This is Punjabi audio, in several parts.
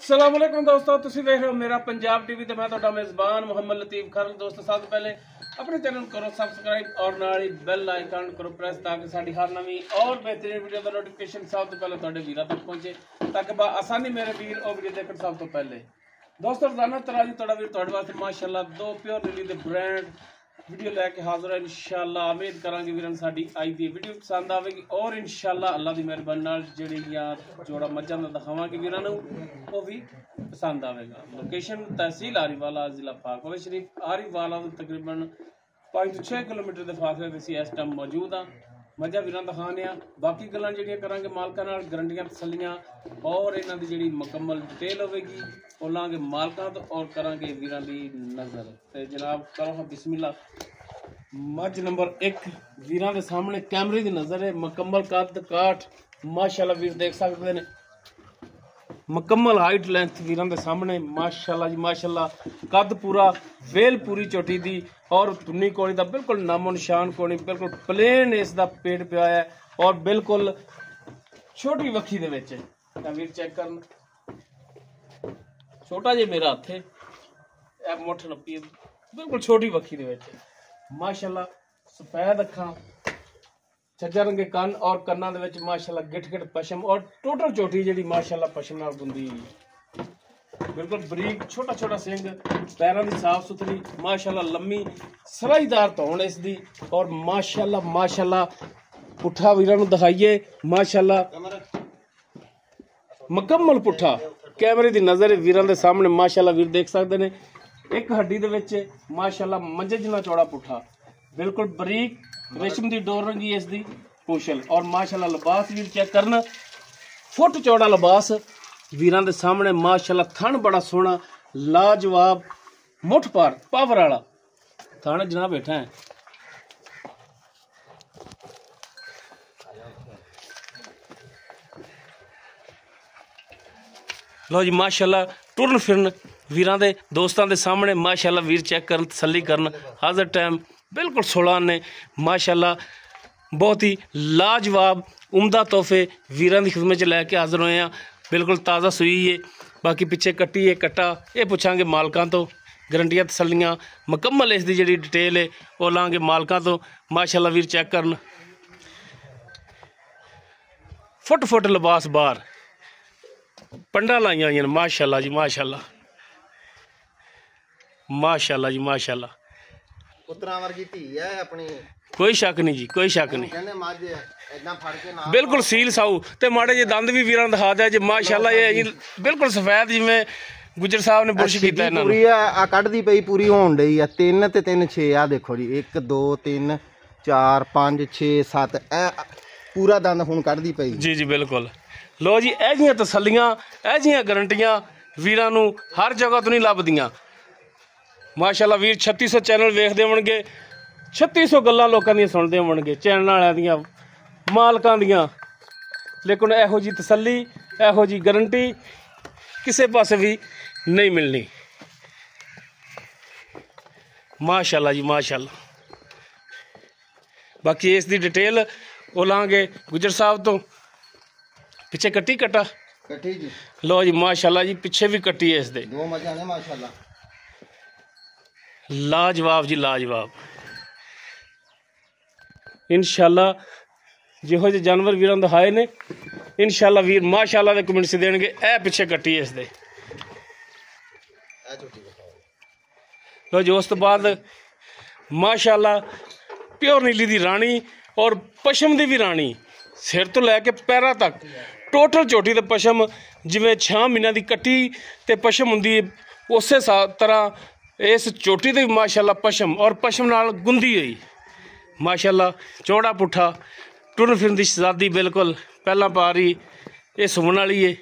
अस्सलाम वालेकुम दोस्तों, तुसीं देख रहे हो मेरा पंजाब टीवी ते मैं तुहाडा मेज़बान मोहम्मद लतीफ खान। दोस्तों सब तो पहले अपने चैनल करो सब्सक्राइब और नाल ही बेल आइकन करो प्रेस ताकि साडी हर नवीं और बेहतरीन वीडियो का नोटिफिकेशन सब तो पहले तुहाडे वीरां तक पहुंचे, ताकि आसानी मेरे वीर और वीडियो देखण सब तो पहले। दोस्तों रोजाना तरह जी तुहाडा वीर तुहाडे वास्ते माशाअल्लाह दो प्योर नीली दे ब्रांड वीडियो लैके हाजिर है। इंशाअल्लाह उम्मीद करांगे वीरन साडी आई दी वीडियो पसंद आवेगी और इंशाअल्लाह अल्लाह दी मेहरबानी नाल जेहड़ियां जोड़ा मज्जां दा दिखावांगे वीरां नूं वो भी पसंद आवेगा। लोकेशन तहसील आरीवाला जिला पाकवल शरीफ। आरीवाला तो तकरीबन 5 to 6 किलोमीटर के फासले ते इस टाइम मौजूद हाँ। मजा वीरां दिखाने आ, बाकी गल्लां जेहड़ियां करांगे मालकां नाल गारंटियां तसल्लियां और इन्हां दी जेहड़ी मुकम्मल डिटेल होवेगी वो लांगे मालकां तो और करांगे वीरां दी नज़र। ते जनाब करो हाँ बिस्मिल्लाह। मझ नंबर 1 वीरां दे सामने कैमरे दी नज़र है। मुकम्मल कद काठ माशाअल्लाह वीर देख सकते हैं। मुकम्मल हाइट लेंथ वीरां दे सामने माशाअल्लाह जी माशाअल्लाह। कद पूरा वेल पूरी चोटी दी और टुन्नी कोणी दा बिल्कुल नामो निशान कोणी, बिल्कुल प्लेन इसदा पेट पिया है और बिल्कुल छोटी वक्खी दे विच है। वीर चेक करन, छोटा जे मेरा हत्थ है, ए मुठ नप्पी बिल्कुल छोटी वक्खी दे विच माशाअल्लाह। सफेद अखां, छज्जा रंगे कन और कन्ना दे विच माशाअल्लाह गिठ गिठ पशम और टोटल चोटी जेहड़ी माशाअल्लाह पशम नाल गुंदी बिल्कुल बरीक छोटा छोटा सिंग, पैरों की साफ सुथरी माशाअल्लाह लम्मी सलाईदार धौन इसदी और माशाअल्लाह माशाअल्लाह। पुट्ठा वीरां नूं दिखाइए माशाअल्लाह मुकम्मल पुट्ठा कैमरे की नज़र वीरां दे सामने माशाअल्लाह। वीर देख सकते हैं एक हड्डी दे विच माशाअल्लाह मंझे जिन्ना चौड़ा पुट्ठा, बिल्कुल बरीक रेशम की डोर रंगी इसदी पूछल और माशाअल्लाह लिबास वीर चेक करना, फुट चौड़ा लिबास वीरां दे सामने माशाअल्लाह। थन बड़ा सोहना लाजवाब मुठ पार पावर वाला थन जनाब बैठा है। लो जी माशाअल्लाह टुरन फिरन वीरां दे दोस्तां दे सामने माशाअल्लाह। वीर चेक करन तसल्ली करन हाजर टाइम बिल्कुल 16 ने माशाअल्लाह। बहुत ही लाजवाब उम्दा तोहफे वीरां दी खिदमत च लैके हाजिर होए हैं। बिल्कुल ताज़ा सूई है, बाकी पिछे कट्टी है कट्टा ये पुछांगे मालकां तो, गारंटियां तसल्लियां मुकम्मल इसकी जी डिटेल है वो लांगे मालकां तो माशाअल्लाह। वीर चेक करन फुट फुट लिबास बाहर पंडा लाइया हुई माशाअल्लाह जी माशाअल्लाह माशाअल्लाह जी माशाअल्लाह। पुत्रा वर्गी धी है अपनी, कोई शक नहीं जी, कोई शक नहीं। बिल्कुल सील साऊ ते माड़े जे दंद भी वीरां दिखा दे जी माशाअल्लाह। ये बिल्कुल सफेद जिवें गुजर साहब ने बुरश कीता इन्हां नूं। पूरी आ कढदी पई पूरी होण डई आ। 3 ते 3 6 आ देखो जी 1 2 3 4 5 6 7 ए पूरा दंद हुण कढदी पई जी जी बिल्कुल। लो जी ए जियां तसल्लियां ए जियां गारंटियां वीरां नूं हर जगह तो नहीं लभदियां माशाअल्लाह। वीर 3600 चैनल वेखदे होणगे, 3600 गल्लां लोकां दियां सुणदे होणगे चैनल वालियां दियां मालकां दियां, लेकिन इहो जी तसल्ली इहो जी गारंटी किसे पासे भी नहीं मिलनी माशाअल्लाह जी माशाअल्लाह। बाकी इस दी डिटेल वो लांगे गुजर साहब तो। पिछे कट्टी कट्टा कट्टी जी, लो जी माशाअल्लाह जी पिछे भी कट्टी है इस दे दो मजा ने माशाअल्लाह। लाजवाब जी लाजवाब। इंशाअल्लाह जिहो जे जानवर वीरां दिखाए ने इंशाअल्लाह वीर माशाअल्लाह दे कमेंट्स देणगे। ए पिछे कट्टी है इस दे लो जी। उस तो बाद माशाअल्लाह प्योर नीली दी रानी और पशम दी भी रानी, सिर तो लैके पैरां तक टोटल चोटी ते पशम जिवें 6 महीनों की कट्टी ते पशम हुंदी उस तरह इस चोटी ते भी माशाअल्लाह पशम और पशम नाल गुंदी हुई माशाअल्लाह। चौड़ा पुट्ठा टुरन फिरन दी शहजादी बिल्कुल पहला पारी ये सुमन वाली है।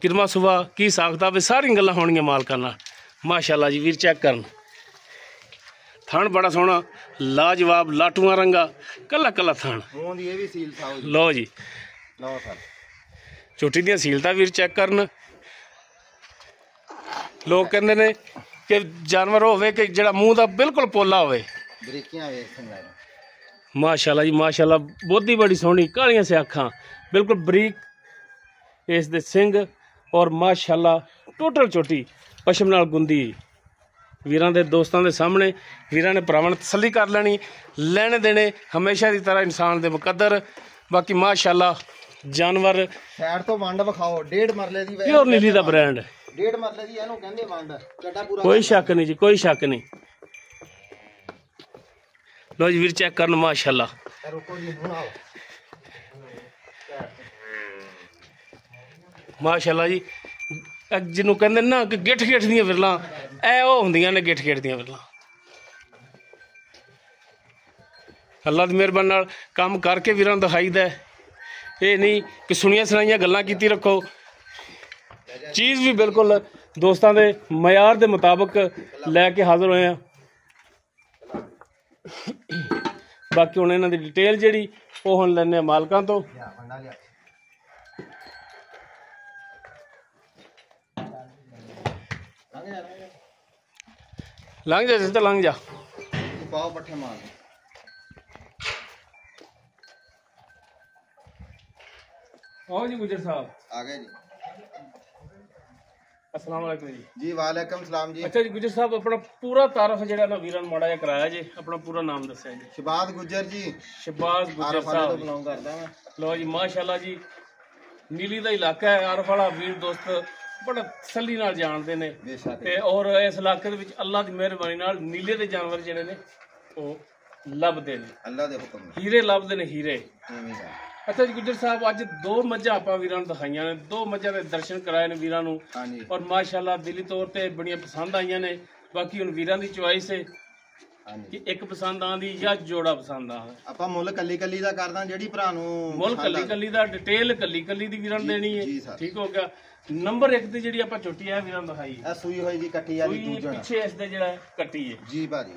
किरमा सुबह की साखता भी सारी गल्लां होणगियां मालकां नाल माशाअल्लाह जी। वीर चेक करन थन बड़ा सोहना लाजवाब लाटूआ रंगा कला कला थन। लो जी चोटी दियां सीलतां वीर चेक करन। लोग कहते ने कि जानवर होवे कि जिहड़ा मूँह दा बिल्कुल पोला होवे माशाअल्लाह जी माशाअल्लाह। बोधी बड़ी सोहनी कालियां से अखां बिल्कुल बरीक इस दे सिंग ਔਰ ਮਾਸ਼ਾਅੱਲਾ ਟੋਟਲ ਝੋਟੀ ਪਸ਼ਮ ਨਾਲ ਗੁੰਦੀ। ਵੀਰਾਂ ਦੇ ਦੋਸਤਾਂ ਦੇ ਸਾਹਮਣੇ ਵੀਰਾਂ ਨੇ ਭਰਾਵਾਂ ਨੇ ਤਸੱਲੀ ਕਰ ਲੈਣੀ। ਲੈਣੇ ਦੇਣੇ ਹਮੇਸ਼ਾ ਦੀ ਤਰ੍ਹਾਂ ਇਨਸਾਨ ਦੇ ਮੁਕੱਦਰ। ਬਾਕੀ ਮਾਸ਼ਾਅੱਲਾ ਜਾਨਵਰ ਸਾਈਡ ਤੋਂ ਵੰਡ ਵਿਖਾਓ। 1.5 ਮਰਲੇ ਦੀ ਪਿਓਰ ਨੀਲੀ ਦਾ ਬ੍ਰਾਂਡ। 1.5 ਮਰਲੇ ਦੀ ਇਹਨੂੰ ਕਹਿੰਦੇ ਵੰਡ। ਚੱਡਾ ਪੂਰਾ ਕੋਈ ਸ਼ੱਕ ਨਹੀਂ ਜੀ, ਕੋਈ ਸ਼ੱਕ ਨਹੀਂ। ਲੋ ਜੀ ਵੀਰ ਚੈੱਕ ਕਰਨ ਮਾਸ਼ਾਅੱਲਾ। ਰੁਕੋ ਜੀ ਹੁਣ ਆਓ ਮਾਸ਼ਾਅੱਲਾ ਜੀ। ਜਿਹਨੂੰ ਕਹਿੰਦੇ ਨਾ ਕਿ ਗਿੱਠ ਗਿੱਠ ਦੀਆਂ ਵਿਰਲਾਂ, ਇਹ ਉਹ ਹੁੰਦੀਆਂ ਨੇ ਗਿੱਠ ਗਿੱਠ ਦੀਆਂ ਵਿਰਲਾਂ। ਅੱਲਾ ਦੀ ਮਿਹਰਬਾਨੀ ਨਾਲ ਕੰਮ ਕਰਕੇ ਵੀਰਾਂ ਨੂੰ ਦਿਖਾਈਦਾ। ਇਹ ਨਹੀਂ ਕਿ ਸੁਣੀਆਂ ਸੁਣਾਈਆਂ ਗੱਲਾਂ ਕੀਤੀ ਰੱਖੋ। ਚੀਜ਼ ਵੀ ਬਿਲਕੁਲ ਦੋਸਤਾਂ ਦੇ ਮਿਆਰ ਦੇ ਮੁਤਾਬਕ ਲੈ ਕੇ ਹਾਜ਼ਰ ਹੋਏ ਆ। ਬਾਕੀ ਹੁਣ ਇਹਨਾਂ ਦੀ ਡਿਟੇਲ ਜਿਹੜੀ ਉਹ ਹੁਣ ਲੈਣੇ ਆ ਮਾਲਕਾਂ ਤੋਂ। ਲੰਘ ਜਾ ਜਿੱਦਾਂ ਲੰਘ ਜਾ। ਪਾਓ ਪੱਠੇ ਮਾਰ ਆਓ ਜੀ ਗੁਜਰ ਸਾਹਿਬ ਆ ਗਏ ਜੀ। अस्सलाम वालेकुम जी। जी वालेकुम सलाम जी। अच्छा जी गुजर साहब अपना पूरा तारफ जेड़ा ना वीरान माड़ा जिहा कराया जी, अपना पूरा नाम दस्या जी। शहबाज गुजर जी। शहबाज गुजर साहब बिलोंग करदा मैं। लो जी माशाल्लाह जी। नीली दा इलाका है, आरफ वाला वीर दोस्त बड़ा तसल्ली नाल जानदे ने ते और इस इलाके दे विच अल्लाह दी मेहरबानी नाल नीले दे जानवर जेड़े ने ओ लभदे ने। अल्लाह दे हुक्म नाल हीरे लभदे ने हीरे। अच्छा जी गुजर साहब अज 2 मझां आपां वीरां नूं दिखाईयां ने, 2 मझां दे दर्शन कराए ने वीरां नूं और माशाअल्लाह दिली तौर ते बड़ियां पसंद आईयां ने। बाकी हुण वीरां दी चॉइस है कि एक पसंद आंदी या जोड़ा पसंद आ। आपां मुੱਲ ਕੱਲੀ ਕੱਲੀ ਦਾ ਕਰਦਾ ਜਿਹੜੀ ਭਰਾ ਨੂੰ ਮੁੱਲ ਕੱਲੀ ਕੱਲੀ ਦਾ ਡਿਟੇਲ ਕੱਲੀ ਕੱਲੀ ਦੀ ਵੀਰਾਂ ਨੂੰ ਦੇਣੀ ਹੈ। ਠੀਕ ਹੋ ਗਿਆ। ਨੰਬਰ 1 ਤੇ ਜਿਹੜੀ ਆਪਾਂ ਚੋਟੀ ਆ ਵੀਰਾਂ ਨੂੰ ਦਿਖਾਈ ਇਹ ਸੂਈ ਹੋਈ ਜੀ ਕੱਟੀ ਵਾਲੀ ਦੂਜਾ ਪਿੱਛੇ ਇਸ ਦੇ ਜਿਹੜਾ ਕੱਟੀ ਹੈ ਜੀ ਭਾਜੀ।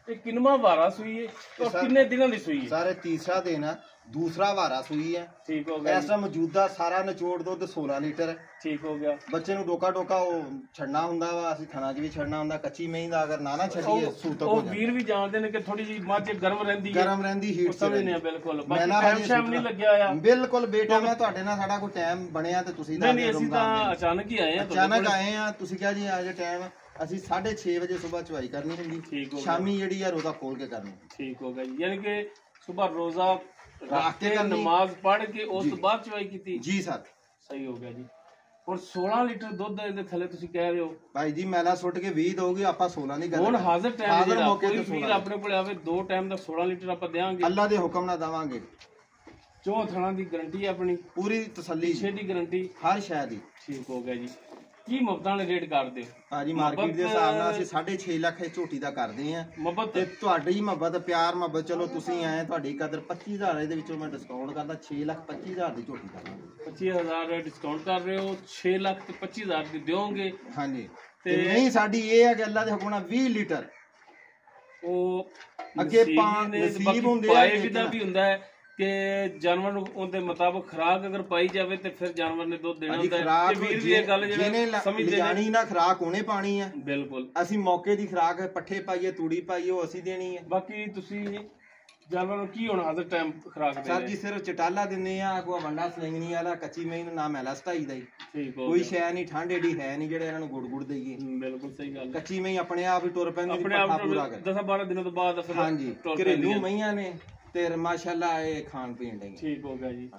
ਇਹ ਕਿੰਨਵਾਂ ਵਾਰਾ ਸੂਈ ਹੈ ਔਰ ਕਿੰਨੇ ਦਿਨਾਂ ਦੀ ਸੂਈ ਹੈ? ਸਾਰੇ ਤੀਸਰਾ ਦਿਨ ਆ, दूसरा वारा सुई है। ठीक हो गया। ऐसा मौजूदा सारा निचोड़ दुध 16 लीटर। ठीक हो गया। बच्चे नु डोका डोका छड़ना हुंदा वा, असि खाना च भी छड़ना हुंदा। कच्ची मही दा अगर ना छड़ीए सूतक हो जांदा। वीर भी जानदे ने कि थोड़ी जी मझ गरम रहंदी है, गरम रहंदी हीट समझने बिल्कुल। बाकी टाइम शाम नहीं लगया आ बिल्कुल बेटा। मैं ਤੁਹਾਡੇ ਨਾਲ ਸਾਡਾ ਕੋਈ ਟਾਈਮ ਬਣਿਆ ਤੇ ਤੁਸੀਂ ਨਹੀਂ ਨਹੀਂ ਅਸੀਂ ਤਾਂ ਅਚਾਨਕ ਹੀ ਆਏ ਆ। ਅਚਾਨਕ ਆਏ ਆ। ਤੁਸੀਂ ਕਿਹਾ ਜੀ ਅੱਜ ਟਾਈਮ ਅਸੀਂ 6:30 ਵਜੇ ਸਵੇਰ ਚਵਾਈ ਕਰਨੀ ਹੁੰਦੀ, ਸ਼ਾਮੀ ਜਿਹੜੀ ਆ ਰੋਜ਼ਾ ਖੋਲ ਕੇ ਕਰਨੀ। ਠੀਕ ਹੋ ਗਿਆ ਜੀ। ਯਾਨੀ ਕਿ ਸਵੇਰ ਰੋਜ਼ਾ ਰੱਖ ਕੇ ਨਮਾਜ਼ ਪੜ੍ਹ ਕੇ ਉਸ ਤੋਂ ਬਾਅਦ ਚਵਾਈ ਕੀਤੀ ਜੀ ਸਰ। ਸਹੀ ਹੋ ਗਿਆ ਜੀ। ਹੁਣ 16 ਲੀਟਰ ਦੁੱਧ ਇਹਦੇ ਥੱਲੇ ਤੁਸੀਂ ਕਹਿ ਰਹੇ ਹੋ ਭਾਈ ਜੀ। ਮੈਲਾ ਸੁੱਟ ਕੇ 20 ਦੋਗੇ ਆਪਾਂ 16 ਦੀ ਗੱਲ। ਹੁਣ ਹਾਜ਼ਰ ਟਾਈਮ ਜਿਹੜਾ ਕੋਈ ਵੀਰ ਆਪਣੇ ਕੋਲ ਆਵੇ 2 ਟਾਈਮ ਦਾ 16 ਲੀਟਰ ਆਪਾਂ ਦੇਵਾਂਗੇ। ਅੱਲਾ ਦੇ ਹੁਕਮ ਨਾਲ ਦੇਵਾਂਗੇ। ਚੌਂ ਥਣਾ ਦੀ ਗਾਰੰਟੀ ਆਪਣੀ ਪੂਰੀ ਤਸੱਲੀ, ਪਿੱਛੇ ਦੀ ਗਾਰੰਟੀ ਹਰ ਸ਼ੈ ਦੀ। ਠੀਕ ਹੋ ਗਿਆ ਜੀ। ਕੀ ਮੁਫਤਾਂ ਵਾਲੇ ਰੇਟ ਕਰਦੇ ਹੋ ਭਾਜੀ? ਮਾਰਕੀਟ ਦੇ ਹਿਸਾਬ ਨਾਲ ਅਸੀਂ 6.5 ਲੱਖ ਝੋਟੀ ਦਾ ਕਰਦੇ ਆ ਮੁਹੱਬਤ ਤੇ ਤੁਹਾਡੀ ਮੁਹੱਬਤ ਪਿਆਰ ਮੁਹੱਬਤ। ਚਲੋ ਤੁਸੀਂ ਆਏ, ਤੁਹਾਡੀ ਕਦਰ 25000 ਇਹਦੇ ਵਿੱਚੋਂ ਮੈਂ ਡਿਸਕਾਊਂਟ ਕਰਦਾ 6,25,000 ਦੀ ਝੋਟੀ ਦਾ। 25000 ਡਿਸਕਾਊਂਟ ਕਰ ਰਹੇ ਹੋ, 6,25,000 ਦੀ ਦਿਓਗੇ। ਹਾਂਜੀ। ਤੇ ਨਹੀਂ ਸਾਡੀ ਇਹ ਹੈ ਕਿ ਅੱਲਾ ਦੇ ਹੁਕਮ ਨਾਲ 20 ਲੀਟਰ ਉਹ ਅੱਗੇ ਨਸੀਬ ਹੁੰਦੇ ਆ। ਪਾਏ ਦਾ ਵੀ ਹੁੰਦਾ ਹੈ ਕਿ ਜਾਨਵਰ ਨੂੰ ਉਹਦੇ ਮੁਤਾਬਕ ਖੁਰਾਕ ਅਗਰ ਪਾਈ ਜਾਵੇ ਤੇ ਫਿਰ ਜਾਨਵਰ ਨੇ ਦੁੱਧ ਦੇਣਾ ਹੁੰਦਾ ਹੈ। ਤੇ ਵੀਰ ਵੀ ਇਹ ਗੱਲ ਜਿਹੜਾ ਸਮਝਦੇ ਨੇ ਜਾਨੀ ਨਾ ਖੁਰਾਕ ਉਹਨੇ ਪਾਣੀ ਹੈ। ਬਿਲਕੁਲ। ਅਸੀਂ ਮੌਕੇ ਦੀ ਖੁਰਾਕ ਪੱਠੇ ਪਾਈਏ, ਤੂੜੀ ਪਾਈਏ, ਉਹ ਅਸੀਂ ਦੇਣੀ ਹੈ। ਬਾਕੀ ਤੁਸੀਂ ਜਾਨਵਰ ਨੂੰ ਕੀ ਹੁਣ ਹਾਜ਼ਰ ਟਾਈਮ ਖੁਰਾਕ ਦੇ ਸਰ ਜੀ ਸਿਰਫ ਚਟਾਲਾ ਦਿੰਦੇ ਆ, ਕੋਈ ਵੰਡਾ ਸਲਿੰਗਣੀ ਵਾਲਾ, ਕੱਚੀ ਮਹੀਂ ਨੂੰ ਨਾ ਮੈਲਾ ਸਟਾਈ ਦਾ ਹੀ ਕੋਈ ਸ਼ੈ ਨਹੀਂ। ਠੰਡ ਏਡੀ ਹੈ ਨਹੀਂ ਜਿਹੜੇ ਇਹਨਾਂ ਨੂੰ ਗੁੜ ਗੁੜ ਦੇਈਏ। ਬਿਲਕੁਲ ਸਹੀ ਗੱਲ। ਕੱਚੀ ਮਹੀਂ ਆਪਣੇ ਆਪ ਹੀ ਟੁਰ ਪੈਂਦੀ, ਆਪਣੇ ਆਪ 10-12 ਦਿਨਾਂ ਤੋਂ ਬਾਅਦ। ਹਾਂਜੀ। ਘਰੇਲੂ ਮਹੀਆਂ ਨੇ ਤੇ ਮਾਸ਼ਾਅੱਲਾ ਇਹ ਖਾਣ ਪੀਣ ਦੇ। ਠੀਕ ਹੋ ਗਿਆ ਜੀ।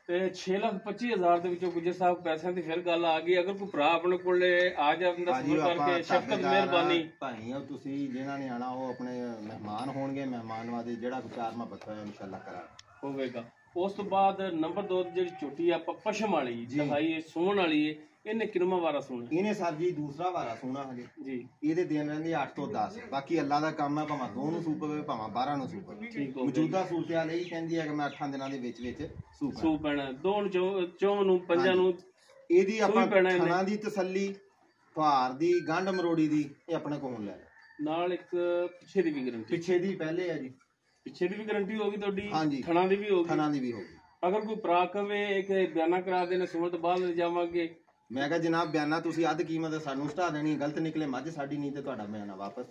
ਤੇ 6,25,000 ਦੇ ਵਿੱਚੋਂ ਗੁਜਰ ਸਾਹਿਬ ਪੈਸਿਆਂ ਦੀ ਫਿਰ ਗੱਲ ਆ ਗਈ। ਅਗਰ ਕੋਈ ਭਰਾ ਆਪਣੇ ਕੋਲੇ ਆ ਜਾਂਦਾ ਫੋਨ ਕਰਕੇ ਸ਼ਫਕਤ ਮਿਹਰਬਾਨੀ ਭਾਈ ਆ ਤੁਸੀਂ ਜਿਹਨਾਂ ਨੇ ਆਣਾ ਉਹ ਆਪਣੇ ਮਹਿਮਾਨ ਹੋਣਗੇ, ਮਹਿਮਾਨ ਨਵਾਜ਼ੀ ਜਿਹੜਾ ਕੋਈ ਚਾਰ ਮੁਹੱਬਤ ਹੋਇਆ ਇਨਸ਼ਾਅੱਲਾ ਕਰਾ ਹੋਵੇਗਾ। ਉਸ ਤੋਂ ਬਾਅਦ ਨੰਬਰ 2 ਜਿਹੜੀ ਛੋਟੀ ਆਪਾਂ ਪਸ਼ਮ ਵਾਲੀ ਦਿਖਾਈਏ ਸੂਣ ਵਾਲੀ ਹੈ, ਇਹਨੇ ਕਿੰਨਵਾਂ ਵਾਰਾ ਸੂਣਾ? ਇਹਨੇ ਸਰ ਜੀ ਦੂਸਰਾ ਵਾਰਾ ਸੂਣਾ ਹਜੇ ਜੀ। ਇਹਦੇ ਦਿਨ ਰਹਿੰਦੇ 8 ਤੋਂ 10। ਬਾਕੀ ਅੱਲਾ ਦਾ ਕੰਮ ਹੈ, ਭਾਵੇਂ 2 ਨੂੰ ਸੂਪ ਪਵੇ ਭਾਵੇਂ 12 ਨੂੰ ਸੂਪ ਪਵੇ। ਮੌਜੂਦਾ ਸੂਰਤਿਆ ਲਈ ਕਹਿੰਦੀ ਹੈ ਕਿ ਮੈਂ 8 ਦਿਨਾਂ ਦੇ ਵਿੱਚ ਸੂਪ ਪੈਣਾ। 2 ਨੂੰ 4 ਨੂੰ 5 ਨੂੰ ਇਹਦੀ ਆਪਾਂ ਖਾਣਾ ਦੀ ਤਸੱਲੀ, ਭਾਰ ਦੀ, ਗੰਢ ਮਰੋੜੀ ਦੀ ਇਹ ਆਪਣੇ ਕੋਲ ਲੈ ਨਾਲ ਇੱਕ ਪਿੱਛੇ ਦੀ ਵੀ ਗਾਰੰਟੀ। ਪਿੱਛੇ ਦੀ ਪਹਿਲੇ ਹੈ ਜੀ। ਪਿੱਛੇ ਦੀ ਵੀ ਗਾਰੰਟੀ ਹੋਗੀ ਤੁਹਾਡੀ? ਹਾਂਜੀ। ਥਣਾ ਦੀ ਵੀ ਹੋਗੀ? ਥਣਾ ਦੀ ਵੀ ਹੋਗੀ। ਅਗਰ ਕੋਈ ਭਰਾ ਕਵੇ ਇੱਕ ਬਿਆਨਾ ਕਰਾ ਦੇਣਾ ਸੂਣ ਤੋਂ ਬਾਅਦ ਲੈ ਜਾਵਾਂਗੇ, ਮੈਂ ਕਿਹਾ ਜਨਾਬ ਬਿਆਨਾ ਤੁਸੀਂ ਅੱਧ ਕੀਮਤ ਸਾਨੂੰ ਸਟਾ ਦੇਣੀ, ਗਲਤ ਨਿਕਲੇ ਮੱਝ ਸਾਡੀ ਨਹੀਂ ਤੇ ਤੁਹਾਡਾ ਬਿਆਨਾ ਵਾਪਸ।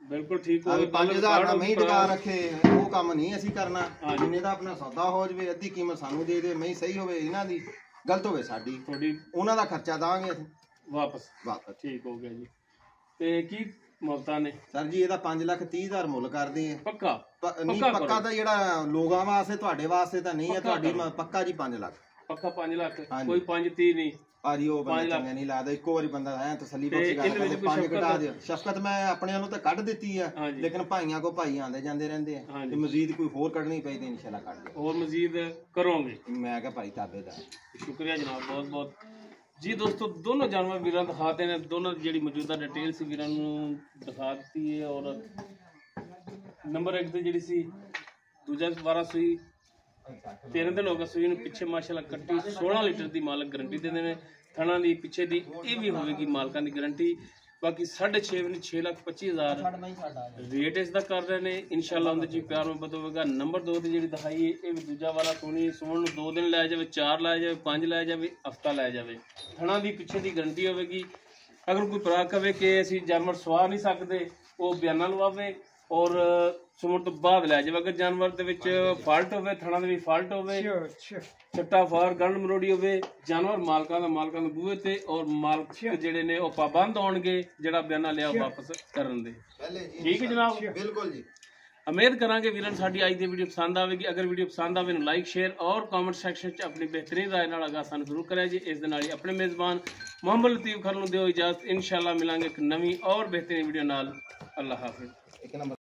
ਬਿਲਕੁਲ ਠੀਕ ਹੋ। 5000 ਦਾ ਮਹੀਂ ਟਿਕਾ ਰੱਖੇ ਉਹ ਕੰਮ ਨਹੀਂ ਅਸੀਂ ਕਰਨਾ। ਜਿੰਨੇ ਦਾ ਆਪਣਾ ਸੌਦਾ ਹੋ ਜਵੇ ਅੱਧੀ ਕੀਮਤ ਸਾਨੂੰ ਦੇ ਦੇ, ਮਹੀਂ ਸਹੀ ਹੋਵੇ ਇਹਨਾਂ ਦੀ ਗਲਤ ਹੋਵੇ ਸਾਡੀ ਤੁਹਾਡੀ ਉਹਨਾਂ ਦਾ ਖਰਚਾ ਦਾਂਗੇ ਅਸੀਂ ਵਾਪਸ। ਠੀਕ ਹੋ ਗਿਆ ਜੀ। ਤੇ ਕੀ ਮੁੱਲਤਾਂ ਨੇ ਸਰ ਜੀ? ਇਹਦਾ 5,30,000 ਮੁੱਲ ਕਰਦੇ ਆ। ਪੱਕਾ? ਨਹੀਂ ਪੱਕਾ ਤਾਂ ਜਿਹੜਾ ਲੋਕਾਂ ਵਾਸਤੇ, ਤੁਹਾਡੇ ਵਾਸਤੇ ਤਾਂ ਨਹੀਂ ਹੈ, ਤੁਹਾਡੀ ਪੱਕਾ ਜੀ 5 ਲੱਖ। ਪੱਕਾ 5 ਲੱਖ, ਕੋਈ 5-30 ਨਹੀਂ ਭਾਜੀ, ਉਹ ਬੰਦਾ ਚੰਗਾ ਨਹੀਂ ਲੱਗਦਾ। ਇੱਕੋ ਵਾਰੀ ਬੰਦਾ ਐ ਤਸੱਲੀ ਬਖਸ਼ ਗੱਲ ਕਰਦੇ 5 ਘਟਾ ਦਿਓ। ਸ਼ਫਕਤ ਮੈਂ ਆਪਣਿਆਂ ਨੂੰ ਤਾਂ ਕੱਢ ਦਿੱਤੀ ਆ, ਲੇਕਿਨ ਭਾਈਆਂ ਕੋ ਭਾਈ ਆਂਦੇ ਜਾਂਦੇ ਰਹਿੰਦੇ ਆ, ਤੇ ਮਜ਼ੀਦ ਕੋਈ ਹੋਰ ਕੱਢਣੀ ਪਈ ਤੇ ਇਨਸ਼ਾਅੱਲਾ ਕੱਢ ਦਿਓ। ਹੋਰ ਮਜ਼ੀਦ ਕਰੋਗੇ? ਮੈਂ ਕਿਹਾ ਭਾਈ ਤਾਬੇਦਾਰ। ਸ਼ੁਕਰੀਆ ਜਨਾਬ, ਬਹੁਤ ਬਹੁਤ ਜੀ। ਦੋਸਤੋ ਦੋਨੋਂ ਜਾਨਵਰ ਵੀਰਾਂ ਦਿਖਾਤੇ ਨੇ, ਦੋਨੋਂ ਦੀ ਜਿਹੜੀ ਮੌਜੂਦਾ ਡਿਟੇਲ ਸੀ ਵੀਰਾਂ ਨੂੰ ਦਿਖਾ ਦਿੱਤੀ ਹੈ। ਔਰ ਨੰਬਰ 1 ਤੇ ਜਿਹੜੀ ਸੀ, ਦੂਜਾ 12 ਸੂਈ 13 ਦਿਨ ਹੋ ਗਏ ਸੂਈ ਨੂੰ, ਪਿੱਛੇ ਮਾਸ਼ਾਅੱਲਾ ਕੱਟੀ 16 ਲੀਟਰ ਦੀ ਮਾਲਕ ਗਰੰਟੀ ਦਿੰਦੇ ਨੇ। ਥਣਾ ਦੀ ਪਿੱਛੇ ਦੀ ਇਹ ਵੀ ਹੋਵੇਗੀ ਮਾਲਕਾਂ ਦੀ ਗਰੰਟੀ। ਬਾਕੀ 6.5 ਨਹੀਂ 6,25,000 ਰੇਟ ਇਸ ਦਾ ਕਰ ਰਹੇ ਨੇ। ਇਨਸ਼ਾਅੱਲਾ ਉਹਦੇ 'ਚ ਪਿਆਰ ਮੁਹੱਬਤ ਹੋਵੇਗਾ। ਨੰਬਰ 2 ਤੇ ਜਿਹੜੀ ਦਿਖਾਈ ਹੈ ਇਹ ਵੀ ਦੂਜਾ ਵਾਲਾ ਸੋਹਣੀ ਸੋਹਣ ਨੂੰ 2 ਦਿਨ ਲੈ ਜਾਵੇ, 4 ਲੈ ਜਾਵੇ, 5 ਲੈ ਜਾਵੇ, ਹਫਤਾ ਲੈ ਜਾਵੇ। ਥਣਾ ਦੀ ਪਿੱਛੇ ਦੀ ਗਰੰਟੀ ਹੋਵੇਗੀ। ਅਗਰ ਕੋਈ ਭਰਾ ਕਵੇ ਕਿ ਅਸੀਂ ਜਾਨਵਰ ਸਵਾ ਨਹੀਂ ਸਕਦੇ, ਉਹ ਬਿਆਨਾ ਲਵਾਵੇ ਔਰ ਸੁਮਣ ਤੋਂ ਬਾਅਦ ਲੈ ਜਾਵੇ। ਅਗਰ ਜਾਨਵਰ ਦੇ ਵਿੱਚ ਫਾਲਟ ਹੋਵੇ, ਥਣਾ ਦੇ ਵੀ ਫਾਲਟ ਹੋਵੇ, ਚੱਟਾ ਫਾਰ ਗੰਢ ਮਰੋੜੀ ਹੋਵੇ, ਜਾਨਵਰ ਮਾਲਕਾਂ ਦਾ ਬੂਹੇ ਤੇ ਔਰ ਮਾਲਕ ਜਿਹੜੇ ਨੇ ਉਹ ਪਾਬੰਦ ਹੋਣਗੇ ਜਿਹੜਾ ਬਿਆਨਾ ਲਿਆ ਵਾਪਸ ਕਰਨ ਦੇ। ਠੀਕ ਹੈ ਜਨਾਬ, ਬਿਲਕੁਲ ਜੀ। ਉਮੀਦ ਕਰਾਂਗੇ ਵੀਰਾਂ ਸਾਡੀ ਅੱਜ ਦੀ ਵੀਡੀਓ ਪਸੰਦ ਆਵੇਗੀ। ਅਗਰ ਵੀਡੀਓ ਪਸੰਦ ਆਵੇ ਨੂੰ ਲਾਈਕ, ਸ਼ੇਅਰ ਔਰ ਕਮੈਂਟ ਸੈਕਸ਼ਨ 'ਚ ਆਪਣੀ ਬਿਹਤਰੀਨ ਰਾਏ ਨਾਲ ਆਗਾਹ ਸਾਨੂੰ ਜ਼ਰੂਰ ਕਰਿਆ ਜੀ। ਇਸ ਦੇ ਨਾਲ ਹੀ ਆਪਣੇ ਮੇਜ਼ਬਾਨ ਮੁਹੰਮਦ ਲਤੀਫ ਖਰਲ ਨੂੰ ਦਿਓ ਇਜਾਜ਼ਤ। ਇਨਸ਼ਾਅੱਲਾ ਮਿਲਾਂਗੇ ਇੱਕ ਨਵੀਂ ਔਰ ਬਿਹਤਰੀਨ ਵੀਡੀਓ ਨਾਲ। ਅੱਲਾਹ ਹਾਫਿਜ਼।